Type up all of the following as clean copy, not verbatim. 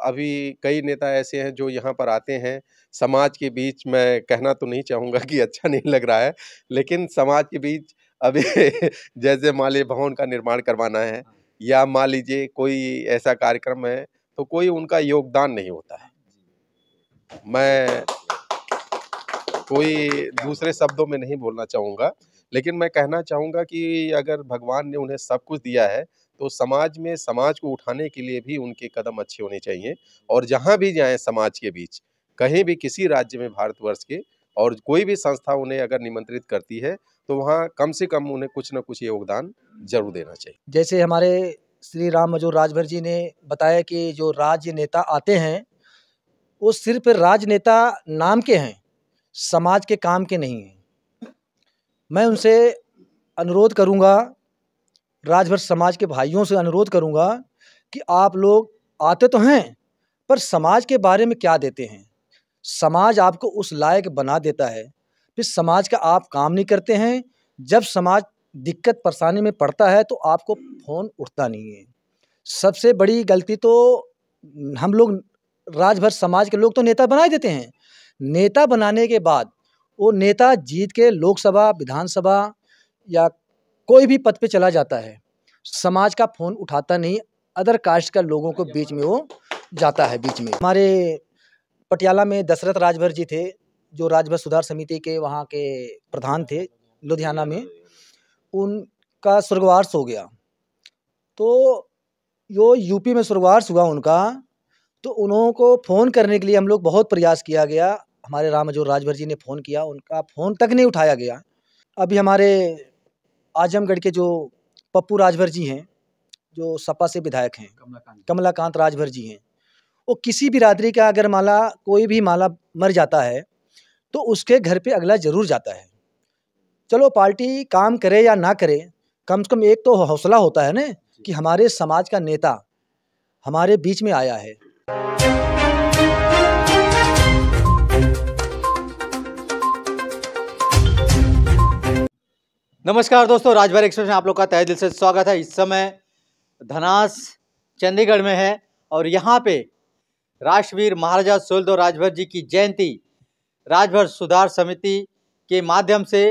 अभी कई नेता ऐसे हैं जो यहाँ पर आते हैं, समाज के बीच, मैं कहना तो नहीं चाहूँगा कि अच्छा नहीं लग रहा है, लेकिन समाज के बीच अभी जैसे मान लीजिए भवन का निर्माण करवाना है या मान लीजिए कोई ऐसा कार्यक्रम है, तो कोई उनका योगदान नहीं होता है। मैं कोई दूसरे शब्दों में नहीं बोलना चाहूँगा, लेकिन मैं कहना चाहूँगा कि अगर भगवान ने उन्हें सब कुछ दिया है, तो समाज में समाज को उठाने के लिए भी उनके कदम अच्छे होने चाहिए और जहाँ भी जाएँ समाज के बीच, कहीं भी किसी राज्य में भारतवर्ष के और कोई भी संस्था उन्हें अगर निमंत्रित करती है, तो वहाँ कम से कम उन्हें कुछ न कुछ योगदान ज़रूर देना चाहिए। जैसे हमारे श्री राम मंजूर राजभर जी ने बताया कि जो राजनेता आते हैं, वो सिर्फ राजनेता नाम के हैं, समाज के काम के नहीं हैं। मैं उनसे अनुरोध करूँगा, राजभर समाज के भाइयों से अनुरोध करूँगा कि आप लोग आते तो हैं, पर समाज के बारे में क्या देते हैं? समाज आपको उस लायक बना देता है, फिर समाज का आप काम नहीं करते हैं। जब समाज दिक्कत परेशानी में पड़ता है तो आपको फ़ोन उठता नहीं है। सबसे बड़ी गलती तो हम लोग राजभर समाज के लोग तो नेता बना ही देते हैं। नेता बनाने के बाद वो नेता जीत के लोकसभा, विधानसभा या कोई भी पद पे चला जाता है, समाज का फ़ोन उठाता नहीं, अदर कास्ट का लोगों को बीच में वो जाता है बीच में। हमारे पटियाला में दशरथ राजभर जी थे, जो राजभर सुधार समिति के वहाँ के प्रधान थे लुधियाना में, उनका स्वर्गवास हो गया। तो जो यूपी में स्वर्गवास हुआ उनका, तो उन्हों को फ़ोन करने के लिए हम लोग बहुत प्रयास किया गया। हमारे राम मंजूर राजभर जी ने फ़ोन किया, उनका फ़ोन तक नहीं उठाया गया। अभी हमारे आजमगढ़ के जो पप्पू राजभर जी हैं, जो सपा से विधायक हैं, कमलाकांत राजभर जी हैं, वो किसी बिरादरी का अगर माला कोई भी माला मर जाता है तो उसके घर पे अगला ज़रूर जाता है। चलो पार्टी काम करे या ना करे, कम से कम एक तो हौसला होता है ना कि हमारे समाज का नेता हमारे बीच में आया है। नमस्कार दोस्तों, राजभर एक्सप्रेस में आप लोग का तहे दिल से स्वागत है। इस समय धनास चंडीगढ़ में है और यहाँ पे राष्ट्रवीर महाराजा सुहेलदेव राजभर जी की जयंती राजभर सुधार समिति के माध्यम से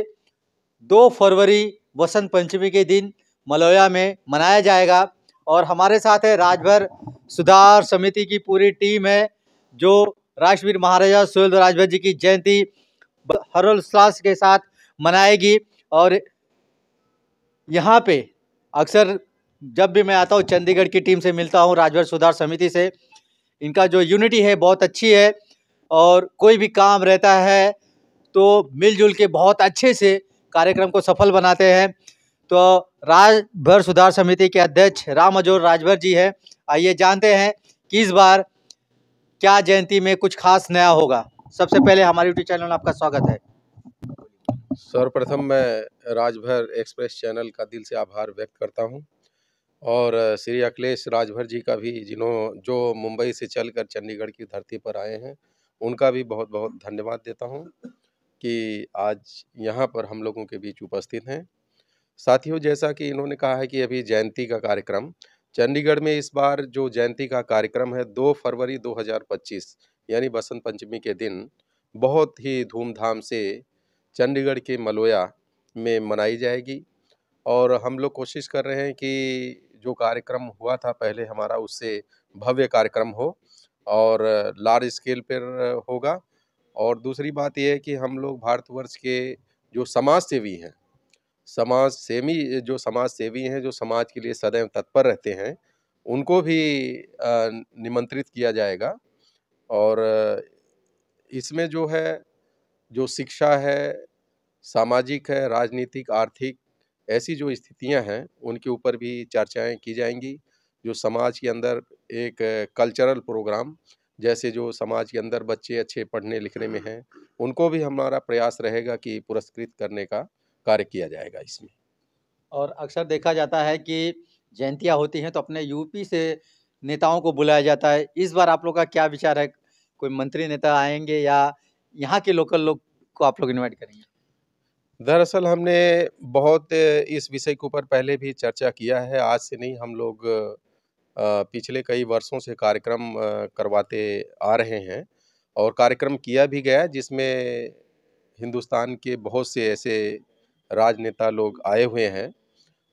2 फरवरी वसंत पंचमी के दिन मलोया में मनाया जाएगा। और हमारे साथ है राजभर सुधार समिति की पूरी टीम है, जो राष्ट्रवीर महाराजा सुहेलदेव राजभर जी की जयंती हर्षोल्लास के साथ मनाएगी। और यहाँ पे अक्सर जब भी मैं आता हूँ चंडीगढ़ की टीम से मिलता हूँ, राजभर सुधार समिति से, इनका जो यूनिटी है बहुत अच्छी है और कोई भी काम रहता है तो मिलजुल के बहुत अच्छे से कार्यक्रम को सफल बनाते हैं। तो राजभर सुधार समिति के अध्यक्ष राम मंजूर राजभर जी हैं। आइए जानते हैं कि इस बार क्या जयंती में कुछ खास नया होगा। सबसे पहले हमारे यूट्यूब चैनल में आपका स्वागत है। सर्वप्रथम मैं राजभर एक्सप्रेस चैनल का दिल से आभार व्यक्त करता हूं और श्री अखिलेश राजभर जी का भी, जो मुंबई से चलकर चंडीगढ़ की धरती पर आए हैं, उनका भी बहुत बहुत धन्यवाद देता हूं कि आज यहां पर हम लोगों के बीच उपस्थित हैं। साथियों, जैसा कि इन्होंने कहा है कि अभी जयंती का कार्यक्रम चंडीगढ़ में, इस बार जो जयंती का कार्यक्रम है 2 फरवरी 2025 यानी बसंत पंचमी के दिन बहुत ही धूमधाम से चंडीगढ़ के मलोया में मनाई जाएगी। और हम लोग कोशिश कर रहे हैं कि जो कार्यक्रम हुआ था पहले हमारा, उससे भव्य कार्यक्रम हो और लार्ज स्केल पर होगा। और दूसरी बात यह है कि हम लोग भारतवर्ष के जो समाज सेवी हैं, जो समाज सेवी हैं, जो समाज के लिए सदैव तत्पर रहते हैं, उनको भी निमंत्रित किया जाएगा। और इसमें जो है, जो शिक्षा है, सामाजिक है, राजनीतिक, आर्थिक, ऐसी जो स्थितियां हैं, उनके ऊपर भी चर्चाएं की जाएंगी। जो समाज के अंदर एक कल्चरल प्रोग्राम, जैसे जो समाज के अंदर बच्चे अच्छे पढ़ने लिखने में हैं, उनको भी हमारा प्रयास रहेगा कि पुरस्कृत करने का कार्य किया जाएगा इसमें। और अक्सर देखा जाता है कि जयंतियाँ होती हैं तो अपने यूपी से नेताओं को बुलाया जाता है। इस बार आप लोग का क्या विचार है? कोई मंत्री नेता आएंगे या यहाँ के लोकल लोग को आप लोग इनवाइट करेंगे? दरअसल हमने बहुत इस विषय के ऊपर पहले भी चर्चा किया है। आज से नहीं, हम लोग पिछले कई वर्षों से कार्यक्रम करवाते आ रहे हैं और कार्यक्रम किया भी गया जिसमें हिंदुस्तान के बहुत से ऐसे राजनेता लोग आए हुए हैं।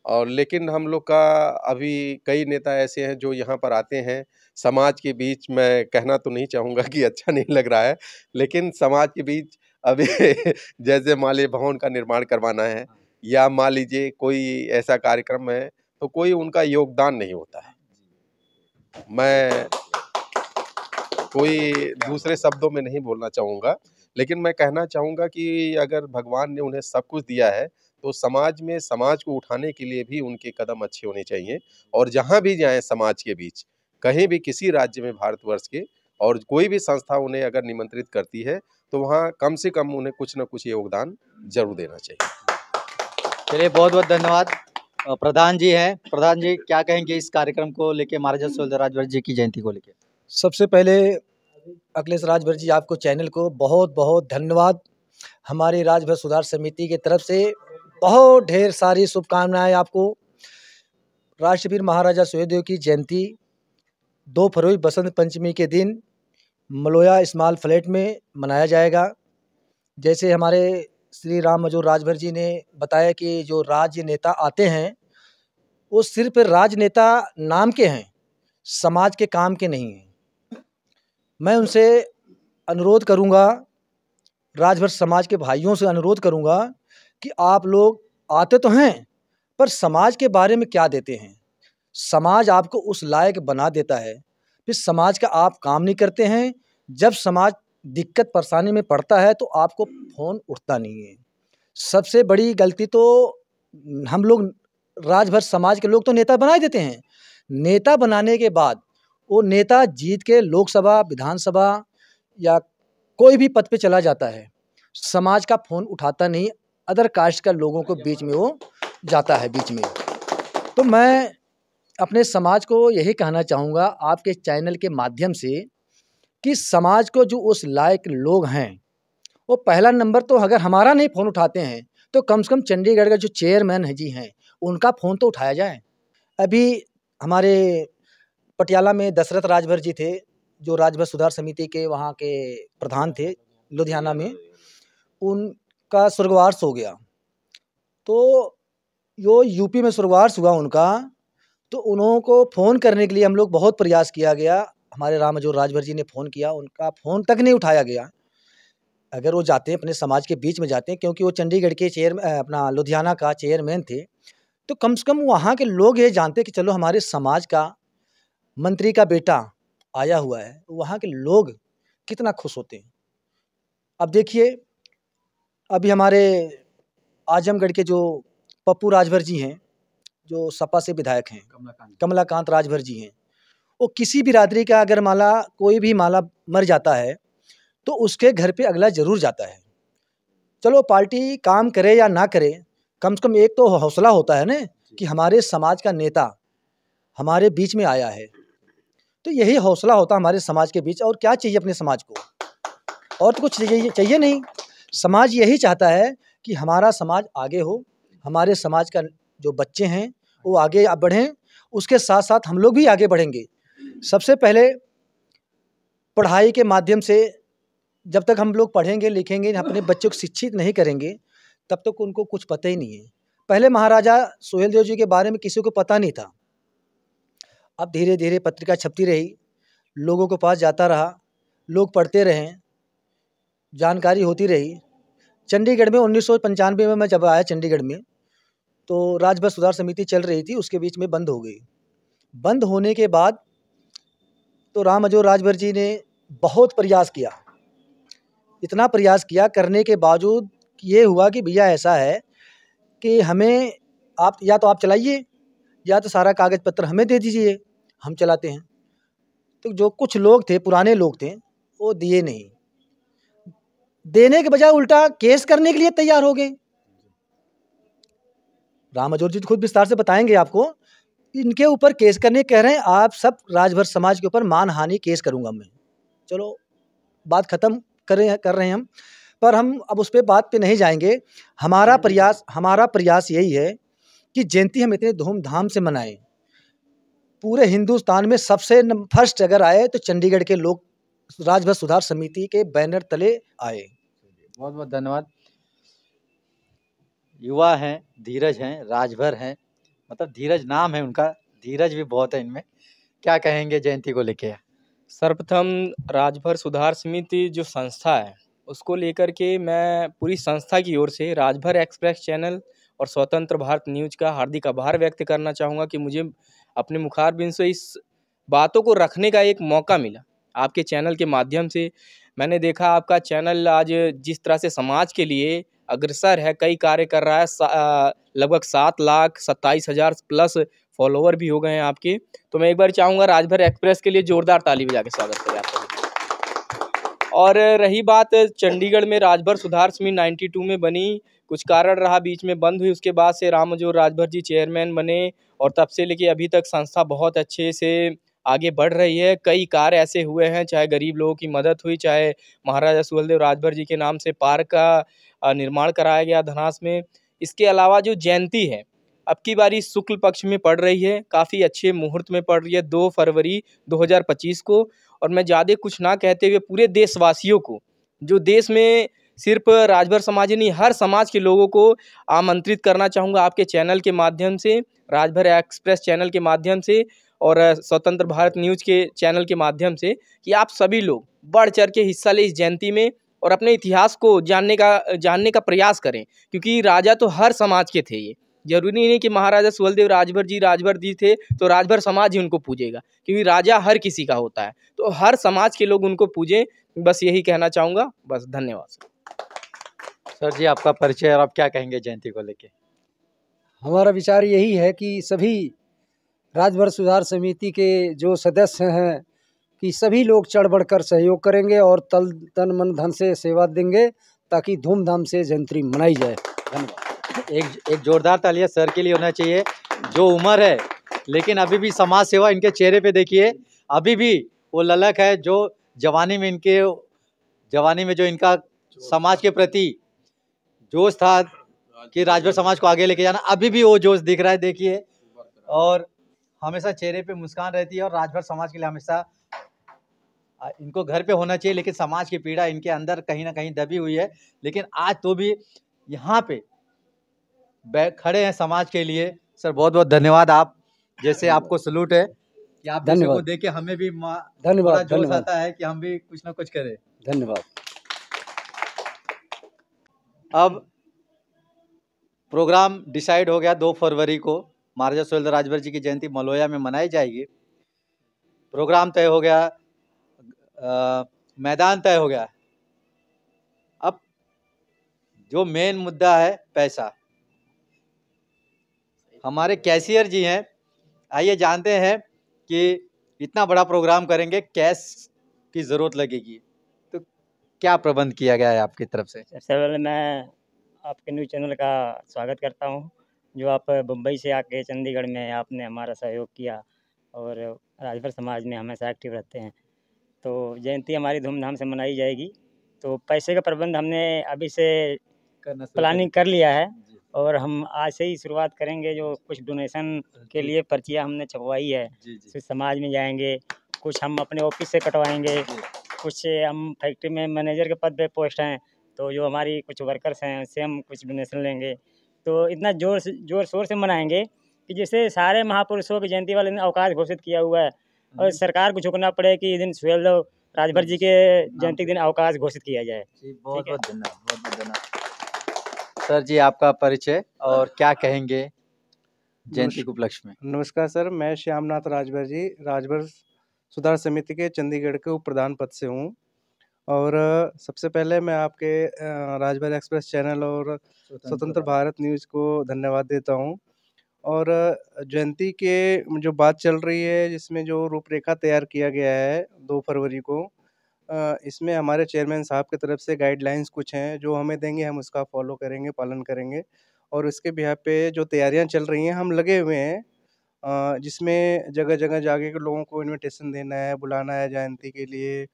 और लेकिन हम लोग का अभी कई नेता ऐसे हैं जो यहाँ पर आते हैं, समाज के बीच, मैं कहना तो नहीं चाहूँगा कि अच्छा नहीं लग रहा है, लेकिन समाज के बीच अभी जैसे मान लीजिए भवन का निर्माण करवाना है या मान लीजिए कोई ऐसा कार्यक्रम है, तो कोई उनका योगदान नहीं होता है। मैं कोई दूसरे शब्दों में नहीं बोलना चाहूँगा, लेकिन मैं कहना चाहूँगा कि अगर भगवान ने उन्हें सब कुछ दिया है, तो समाज में समाज को उठाने के लिए भी उनके कदम अच्छे होने चाहिए। और जहाँ भी जाएँ समाज के बीच, कहीं भी किसी राज्य में भारतवर्ष के, और कोई भी संस्था उन्हें अगर निमंत्रित करती है, तो वहाँ कम से कम उन्हें कुछ न कुछ योगदान ज़रूर देना चाहिए। चलिए, बहुत बहुत धन्यवाद। प्रधान जी हैं, प्रधान जी क्या कहेंगे इस कार्यक्रम को लेके, महाराजा सुहेलदेव राजभर जी की जयंती को लेके? सबसे पहले अखिलेश राजभर जी, आपको चैनल को बहुत बहुत धन्यवाद। हमारी राजभर सुधार समिति की तरफ से बहुत ढेर सारी शुभकामनाएं आपको। राष्ट्रवीर महाराजा सुहेलदेव की जयंती 2 फरवरी बसंत पंचमी के दिन मलोया स्मॉल फ्लैट में मनाया जाएगा। जैसे हमारे श्री राम मजूर राजभर जी ने बताया कि जो राजनेता आते हैं वो सिर्फ राजनेता नाम के हैं, समाज के काम के नहीं हैं। मैं उनसे अनुरोध करूंगा, राजभर समाज के भाइयों से अनुरोध करूंगा कि आप लोग आते तो हैं, पर समाज के बारे में क्या देते हैं? समाज आपको उस लायक बना देता है, फिर समाज का आप काम नहीं करते हैं। जब समाज दिक्कत परेशानी में पड़ता है तो आपको फ़ोन उठता नहीं है। सबसे बड़ी गलती तो हम लोग राजभर समाज के लोग तो नेता बना ही देते हैं। नेता बनाने के बाद वो नेता जीत के लोकसभा, विधानसभा या कोई भी पद पे चला जाता है, समाज का फ़ोन उठाता नहीं, अदर कास्ट का लोगों को बीच में वो जाता है बीच में। तो मैं अपने समाज को यही कहना चाहूँगा आपके चैनल के माध्यम से कि समाज को जो उस लायक लोग हैं, वो पहला नंबर तो अगर हमारा नहीं फ़ोन उठाते हैं तो कम से कम चंडीगढ़ का जो चेयरमैन है जी हैं, उनका फ़ोन तो उठाया जाए। अभी हमारे पटियाला में दशरथ राजभर जी थे, जो राजभर सुधार समिति के वहाँ के प्रधान थे लुधियाना में, उनका स्वर्गवास हो गया। तो जो यूपी में स्वर्गवास हुआ उनका, तो उन्हों को फ़ोन करने के लिए हम लोग बहुत प्रयास किया गया। हमारे राम मजूर राजभर जी ने फ़ोन किया, उनका फ़ोन तक नहीं उठाया गया। अगर वो जाते हैं अपने समाज के बीच में जाते हैं, क्योंकि वो चंडीगढ़ के अपना लुधियाना का चेयरमैन थे, तो कम से कम वहाँ के लोग ये जानते कि चलो हमारे समाज का मंत्री का बेटा आया हुआ है, वहाँ के लोग कितना खुश होते हैं। अब देखिए, अभी हमारे आजमगढ़ के जो पप्पू राजभर जी हैं, जो सपा से विधायक हैं, कमलाकांत राजभर जी हैं, वो किसी बिरादरी का अगर कोई भी माला मर जाता है तो उसके घर पे अगला ज़रूर जाता है। चलो पार्टी काम करे या ना करे, कम से कम एक तो हौसला होता है ना कि हमारे समाज का नेता हमारे बीच में आया है। तो यही हौसला होता है हमारे समाज के बीच। और क्या चाहिए अपने समाज को? और तो कुछ चाहिए नहीं। समाज यही चाहता है कि हमारा समाज आगे हो, हमारे समाज का जो बच्चे हैं वो आगे बढ़ें, उसके साथ साथ हम लोग भी आगे बढ़ेंगे। सबसे पहले पढ़ाई के माध्यम से जब तक हम लोग पढ़ेंगे लिखेंगे, अपने बच्चों को शिक्षित नहीं करेंगे, तब तक उनको कुछ पता ही नहीं है। पहले महाराजा सुहेलदेव जी के बारे में किसी को पता नहीं था। अब धीरे धीरे पत्रिका छपती रही, लोगों के पास जाता रहा, लोग पढ़ते रहे, जानकारी होती रही। चंडीगढ़ में 1995 में मैं जब आया चंडीगढ़ में, तो राजभर सुधार समिति चल रही थी, उसके बीच में बंद हो गई। बंद होने के बाद तो राम मजूर राजभर जी ने बहुत प्रयास किया। इतना प्रयास किया, करने के बावजूद ये हुआ कि भैया ऐसा है कि हमें आप या तो आप चलाइए या तो सारा कागज़ पत्र हमें दे दीजिए, हम चलाते हैं। तो जो कुछ लोग थे, पुराने लोग थे, वो दिए नहीं। देने के बजाय उल्टा केस करने के लिए तैयार हो गए। राम मजूर जी तो खुद विस्तार से बताएंगे आपको, इनके ऊपर केस करने कह रहे हैं, आप सब राजभर समाज के ऊपर मानहानि केस करूंगा मैं। चलो बात ख़त्म कर रहे हैं हम, पर हम अब उस पर बात पे नहीं जाएंगे। हमारा प्रयास यही है कि जयंती हम इतने धूमधाम से मनाएं। पूरे हिंदुस्तान में सबसे फर्स्ट अगर आए तो चंडीगढ़ के लोग राजभर सुधार समिति के बैनर तले आए। बहुत बहुत धन्यवाद। युवा हैं, धीरज हैं, राजभर हैं, मतलब धीरज नाम है उनका, धीरज भी बहुत है इनमें। क्या कहेंगे जयंती को लेके? सर्वप्रथम राजभर सुधार समिति जो संस्था है उसको लेकर के मैं पूरी संस्था की ओर से राजभर एक्सप्रेस चैनल और स्वतंत्र भारत न्यूज़ का हार्दिक आभार व्यक्त करना चाहूँगा कि मुझे अपने मुखारबिन से इस बातों को रखने का एक मौका मिला। आपके चैनल के माध्यम से मैंने देखा आपका चैनल आज जिस तरह से समाज के लिए अग्रसर है, कई कार्य कर रहा है। लगभग 7,27,000 प्लस फॉलोवर भी हो गए हैं आपके। तो मैं एक बार चाहूँगा राजभर एक्सप्रेस के लिए जोरदार ताली बजा के स्वागत करें आपका। और रही बात चंडीगढ़ में राजभर सुधार समिति 92 में बनी, कुछ कारण रहा बीच में बंद हुई, उसके बाद से रामजोर राजभर जी चेयरमैन बने और तब से लेके अभी तक संस्था बहुत अच्छे से आगे बढ़ रही है। कई कार्य ऐसे हुए हैं, चाहे गरीब लोगों की मदद हुई, चाहे महाराजा सुहेलदेव राजभर जी के नाम से पार्क का निर्माण कराया गया धनास में। इसके अलावा जो जयंती है अब की बारी शुक्ल पक्ष में पड़ रही है, काफ़ी अच्छे मुहूर्त में पड़ रही है 2 फरवरी 2025 को। और मैं ज़्यादा कुछ ना कहते हुए पूरे देशवासियों को, जो देश में सिर्फ राजभर समाज ही नहीं हर समाज के लोगों को आमंत्रित करना चाहूँगा आपके चैनल के माध्यम से, राजभर एक्सप्रेस चैनल के माध्यम से और स्वतंत्र भारत न्यूज़ के चैनल के माध्यम से, कि आप सभी लोग बढ़ चढ़ के हिस्सा लें इस जयंती में और अपने इतिहास को जानने का प्रयास करें। क्योंकि राजा तो हर समाज के थे, ये जरूरी नहीं कि महाराजा सुहेलदेव राजभर जी थे तो राजभर समाज ही उनको पूजेगा, क्योंकि राजा हर किसी का होता है, तो हर समाज के लोग उनको पूजें। बस यही कहना चाहूँगा, बस धन्यवाद। सर जी आपका परिचय और आप क्या कहेंगे जयंती को लेके? हमारा विचार यही है कि सभी राजभर सुधार समिति के जो सदस्य हैं कि सभी लोग चढ़ बढ़कर सहयोग करेंगे और तन मन धन से सेवा देंगे ताकि धूमधाम से जयंती मनाई जाए। धन्यवाद। एक जोरदार तालियां सर के लिए होना चाहिए। जो उम्र है लेकिन अभी भी समाज सेवा इनके चेहरे पे देखिए, अभी भी वो ललक है जो जवानी में जो इनका समाज के प्रति जोश था कि राजभर समाज को आगे लेके जाना, अभी भी वो जोश दिख रहा है देखिए। और हमेशा चेहरे पे मुस्कान रहती है और राजभर समाज के लिए हमेशा इनको घर पे होना चाहिए, लेकिन समाज की पीड़ा इनके अंदर कहीं ना कहीं दबी हुई है। लेकिन आज तो भी यहाँ पे खड़े हैं समाज के लिए। सर बहुत बहुत धन्यवाद। आप जैसे आपको सलूट है कि आप जैसे को देख के हमें भी धन्यवाद जोश आता है कि हम भी कुछ ना कुछ करें। धन्यवाद। अब प्रोग्राम डिसाइड हो गया, 2 फरवरी को महाराजा सुहेलदेव राजभर जी की जयंती मलोया में मनाई जाएगी। प्रोग्राम तय हो गया, मैदान तय हो गया। अब जो मेन मुद्दा है पैसा, हमारे कैशियर जी हैं, आइए जानते हैं कि इतना बड़ा प्रोग्राम करेंगे, कैश की ज़रूरत लगेगी, तो क्या प्रबंध किया गया है आपकी तरफ से? सबसे पहले मैं आपके न्यूज़ चैनल का स्वागत करता हूं, जो आप मुंबई से आके चंडीगढ़ में आपने हमारा सहयोग किया और राजभर समाज में हमेशा एक्टिव रहते हैं। तो जयंती हमारी धूमधाम से मनाई जाएगी। तो पैसे का प्रबंध हमने अभी से प्लानिंग कर लिया है और हम आज से ही शुरुआत करेंगे। जो कुछ डोनेशन के लिए पर्चियाँ हमने छपवाई है, फिर समाज में जाएंगे, कुछ हम अपने ऑफिस से कटवाएंगे, कुछ हम फैक्ट्री में मैनेजर के पद पे पोस्ट हैं, तो जो हमारी कुछ वर्कर्स हैं उससे हम कुछ डोनेशन लेंगे। तो इतना जोर शोर से मनाएंगे कि जैसे सारे महापुरुषों की जयंती वाले दिन अवकाश घोषित किया हुआ है और सरकार को झुकना पड़े कि इस दिन सुहेलदेव राजभर जी के जयंती के दिन अवकाश घोषित किया जाए। बहुत बहुत धन्यवाद। सर जी आपका परिचय और क्या कहेंगे जयंती के उपलक्ष्य में? नमस्कार सर, मैं श्यामनाथ राजभर जी राजभर सुधार समिति के चंडीगढ़ के उप प्रधान पद से हूँ। और सबसे पहले मैं आपके राजभर एक्सप्रेस चैनल और स्वतंत्र भारत न्यूज़ को धन्यवाद देता हूँ। और जयंती के जो बात चल रही है, जिसमें जो रूपरेखा तैयार किया गया है 2 फरवरी को, इसमें हमारे चेयरमैन साहब की तरफ से गाइडलाइंस कुछ हैं जो हमें देंगे, हम उसका फॉलो करेंगे, पालन करेंगे। और इसके बिहाफ पे जो तैयारियां चल रही हैं, हम लगे हुए हैं, जिसमें जगह जगह जाके के लोगों को इनविटेशन देना है, बुलाना है जयंती के लिए,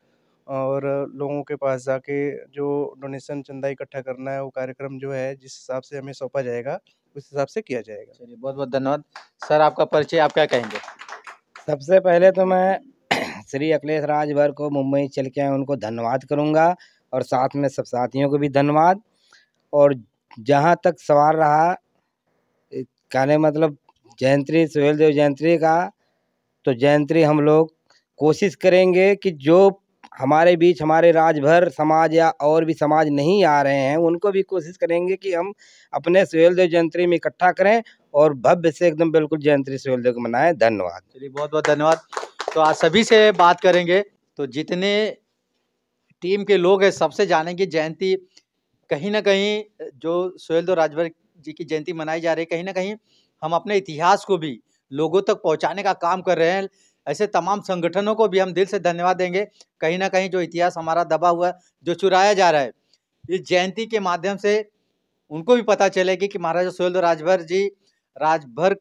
और लोगों के पास जाके जो डोनेशन चंदा इकट्ठा करना है, वो कार्यक्रम जो है जिस हिसाब से हमें सौंपा जाएगा उस हिसाब से किया जाएगा। चलिए बहुत बहुत धन्यवाद। सर आपका परिचय, आप क्या कहेंगे? सबसे पहले तो मैं श्री अखिलेश राजभर को मुंबई चल के आए उनको धन्यवाद करूंगा और साथ में सब साथियों को भी धन्यवाद। और जहां तक सवाल रहा कहने मतलब जयंती सुहेल देव जयंती का, तो जयंती हम लोग कोशिश करेंगे कि जो हमारे बीच हमारे राजभर समाज या और भी समाज नहीं आ रहे हैं उनको भी कोशिश करेंगे कि हम अपने सुहेल देव जयंती में इकट्ठा करें और भव्य से एकदम बिल्कुल जयंती सुहेल देव को मनाएं। धन्यवाद। चलिए बहुत बहुत धन्यवाद। तो आज सभी से बात करेंगे, तो जितने टीम के लोग हैं सबसे जानेंगे जयंती कहीं ना कहीं जो सुहेल देव राजभर जी की जयंती मनाई जा रही है, कहीं ना कहीं हम अपने इतिहास को भी लोगों तक पहुंचाने का काम कर रहे हैं। ऐसे तमाम संगठनों को भी हम दिल से धन्यवाद देंगे। कहीं ना कहीं जो इतिहास हमारा दबा हुआ है, जो चुराया जा रहा है, इस जयंती के माध्यम से उनको भी पता चलेगी कि महाराजा सुहेल देव राजभर जी राजभर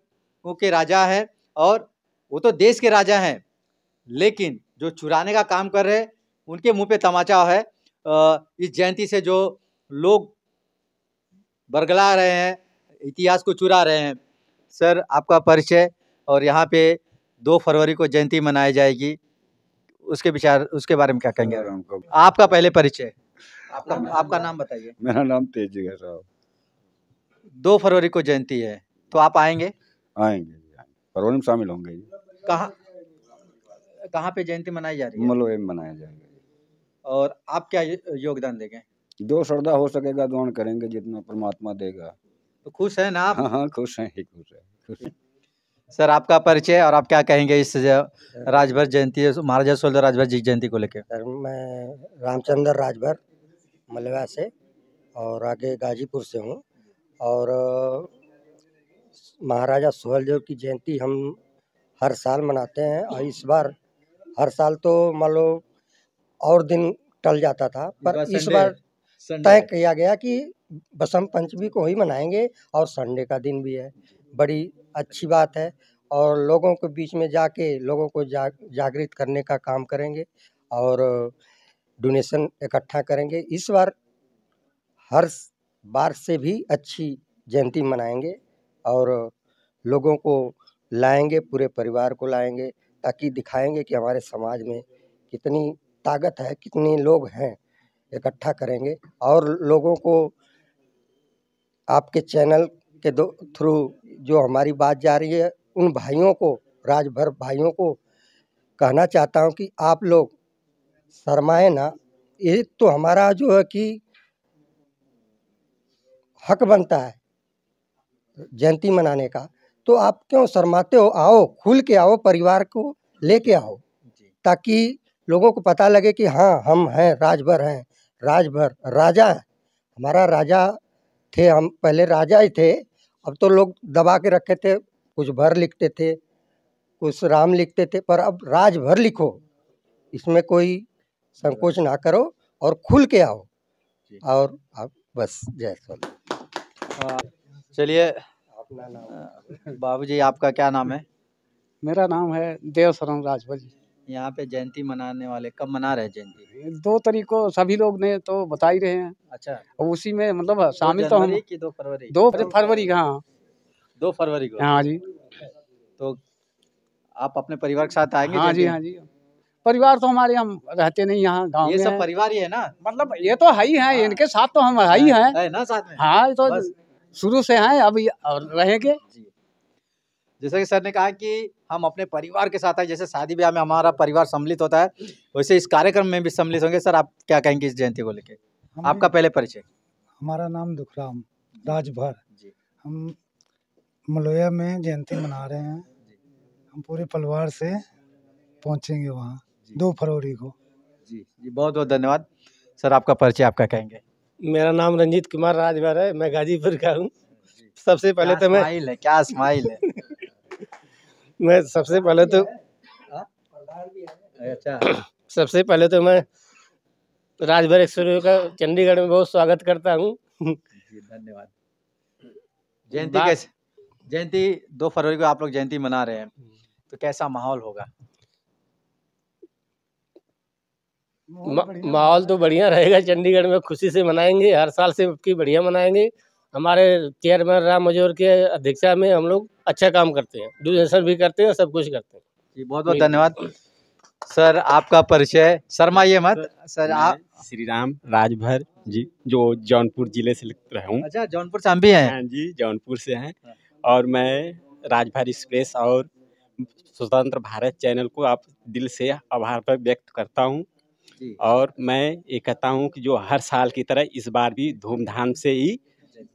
के राजा है और वो तो देश के राजा हैं, लेकिन जो चुराने का काम कर रहे हैं उनके मुंह पे तमाचा है। इस जयंती से जो लोग बरगला रहे हैं, इतिहास को चुरा रहे हैं। सर आपका परिचय और यहाँ पे 2 फरवरी को जयंती मनाई जाएगी, उसके बारे में क्या कहेंगे? आपका पहले परिचय, आपका नाम बताइए। मेरा नाम तेजी है साहब। 2 फरवरी को जयंती है तो आप आएंगे? आएंगे, फरवरी में शामिल होंगे। कहाँ पे जयंती मनाई जा रही है? मलोए में मनाया जाएगा। और आप क्या योगदान देंगे? जो श्रद्धा हो सकेगा दान करेंगे, जितना परमात्मा देगा। तो खुश है ना आप? हाँ खुश हैं, खुश है। सर आपका परिचय और आप क्या कहेंगे इस राजभर जयंती, महाराजा सुहेल देव राजभर जी जयंती को लेकर? सर मैं रामचंद्र राजभर मलवा से और आगे गाजीपुर से हूँ। और महाराजा सुहेल देव की जयंती हम हर साल मनाते हैं और इस बार हर साल तो मान लो और दिन टल जाता था, पर इस बार तय किया गया कि बसंत पंचमी को ही मनाएंगे और संडे का दिन भी है। बड़ी अच्छी बात है और लोगों के बीच में जाके लोगों को जागृत करने का काम करेंगे और डोनेशन इकट्ठा करेंगे। इस बार हर बार से भी अच्छी जयंती मनाएंगे और लोगों को लाएंगे, पूरे परिवार को लाएंगे, ताकि दिखाएंगे कि हमारे समाज में कितनी ताकत है, कितने लोग हैं। इकट्ठा करेंगे और लोगों को आपके चैनल के थ्रू जो हमारी बात जा रही है, उन भाइयों को, राजभर भाइयों को कहना चाहता हूं कि आप लोग शर्माए ना। ये तो हमारा जो है कि हक बनता है जयंती मनाने का, तो आप क्यों शर्माते हो? आओ, खुल के आओ, परिवार को लेके आओ, ताकि लोगों को पता लगे कि हाँ हम हैं, राजभर हैं, राजभर राजा है। हमारा राजा थे, हम पहले राजा ही थे। अब तो लोग दबा के रखे थे, कुछ भर लिखते थे, कुछ राम लिखते थे, पर अब राजभर लिखो, इसमें कोई संकोच ना करो और खुल के आओ। और अब बस जय सोल। चलिए बाबूजी आपका क्या नाम है? मेरा नाम है देवशरण राजभर जी। यहाँ पे जयंती मनाने वाले कब मना रहे हैं जयंती? 2 तारीख को सभी लोग ने तो बता ही रहे हैं। अच्छा, उसी में मतलब शामिल तो हम 2 फरवरी 2 फरवरी का। हाँ 2 फरवरी को। हाँ जी। तो आप अपने परिवार के साथ आएंगे? हाँ जी, हाँ जी। परिवार तो हमारे, हम रहते नहीं यहाँ गांव में। ये सब परिवार ही है ना? मतलब ये तो है ही है, इनके साथ तो हम है ही हैं। है ना साथ में? हाँ, ये तो शुरू से हैं, अब और रहेंगे। जैसे कि सर ने कहा कि हम अपने परिवार के साथ आए, जैसे शादी ब्याह में हमारा परिवार सम्मिलित होता है, वैसे इस कार्यक्रम में भी सम्मिलित होंगे। सर आप क्या कहेंगे इस जयंती को लेके? आपका पहले परिचय। हमारा नाम दुखराम राजभर। हम मलोया में जयंती मना रहे हैं। हम पूरे परिवार से पहुंचेंगे वहाँ 2 फरवरी को। जी बहुत बहुत धन्यवाद। सर आपका परिचय, आपका कहेंगे? मेरा नाम रंजीत कुमार राजभर है, मैं गाजीपुर का हूँ। सबसे पहले तो क्या स्माइल है मैं सबसे पहले तो अच्छा, सबसे पहले तो मैं राजभर एक्सप्रेस का चंडीगढ़ में बहुत स्वागत करता हूँ। धन्यवाद। जयंती 2 फरवरी को आप लोग जयंती मना रहे हैं, तो कैसा माहौल होगा? माहौल तो बढ़िया रहेगा। चंडीगढ़ में खुशी से मनाएंगे, हर साल से की बढ़िया मनाएंगे। हमारे चेयरमैन राम मजोर के अध्यक्षता में हम लोग अच्छा काम करते हैं, डोनेशन भी करते हैं, सब कुछ करते हैं। जी, बहुत बहुत धन्यवाद सर। आपका परिचय शर्माइए मत सर। आप श्री राम राजभर जी, जो जौनपुर जिले से रहा हूँ। अच्छा, जौनपुर से हम भी हैं। हाँ जी, जौनपुर से हैं। और मैं राजभर एक्सप्रेस और स्वतंत्र भारत चैनल को आप दिल से आभार पर व्यक्त करता हूँ। और मैं ये कहता हूँ कि जो हर साल की तरह इस बार भी धूमधाम से ही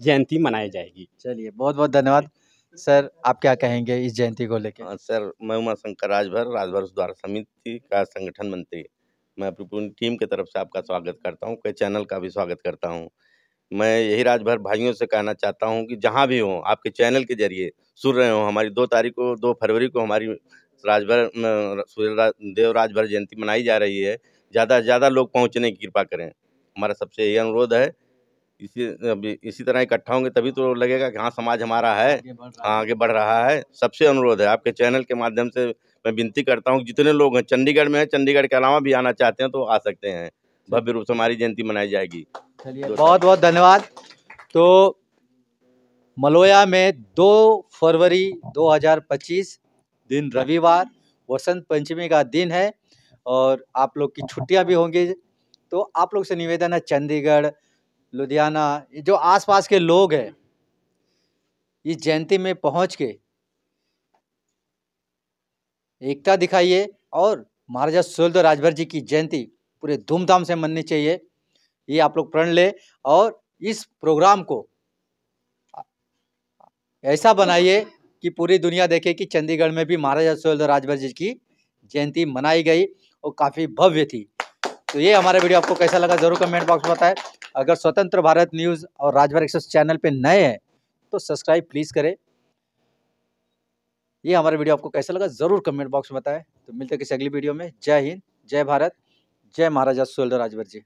जयंती मनाई जाएगी। चलिए, बहुत बहुत धन्यवाद सर। आप क्या कहेंगे इस जयंती को लेकर? सर, मैं उमाशंकर राजभर सुधार समिति का संगठन मंत्री, मैं अपनी पूरी टीम की तरफ से आपका स्वागत करता हूँ, के चैनल का भी स्वागत करता हूँ। मैं यही राजभर भाइयों से कहना चाहता हूँ कि जहाँ भी हों, आपके चैनल के जरिए सुन रहे हो, हमारी 2 फरवरी को हमारी राजभर देव राजभर जयंती मनाई जा रही है। ज़्यादा से ज़्यादा लोग पहुँचने की कृपा करें, हमारा सबसे यही अनुरोध है। इसी तरह इकट्ठा होंगे तभी तो लगेगा कि हाँ, समाज हमारा है, आगे बढ़ रहा है। सबसे अनुरोध है, आपके चैनल के माध्यम से मैं विनती करता हूँ, जितने लोग हैं चंडीगढ़ में हैं, चंडीगढ़ के अलावा भी आना चाहते हैं तो आ सकते हैं। भव्य रूप से हमारी जयंती मनाई जाएगी। चलिए, बहुत बहुत धन्यवाद। तो मलोया में 2 फरवरी 2025 दिन रविवार वसंत पंचमी का दिन है और आप लोग की छुट्टियां भी होंगी। तो आप लोग से निवेदन है, चंडीगढ़, लुधियाना, जो आसपास के लोग हैं, इस जयंती में पहुंच के एकता दिखाइए और महाराजा सुहेलदेव राजभर जी की जयंती पूरे धूमधाम से मननी चाहिए। ये आप लोग प्रण ले और इस प्रोग्राम को ऐसा बनाइए कि पूरी दुनिया देखे कि चंडीगढ़ में भी महाराजा सुहेलदेव राजभर जी की जयंती मनाई गई और काफ़ी भव्य थी। तो ये हमारा वीडियो आपको कैसा लगा ज़रूर कमेंट बॉक्स में बताएं। अगर स्वतंत्र भारत न्यूज़ और राजभर एक्सप्रेस चैनल पे नए हैं तो सब्सक्राइब प्लीज़ करें। ये हमारा वीडियो आपको कैसा लगा ज़रूर कमेंट बॉक्स में बताएं। तो मिलते हैं किसी अगली वीडियो में। जय हिंद, जय भारत, जय महाराजा सुहेलदेव राजभर जी।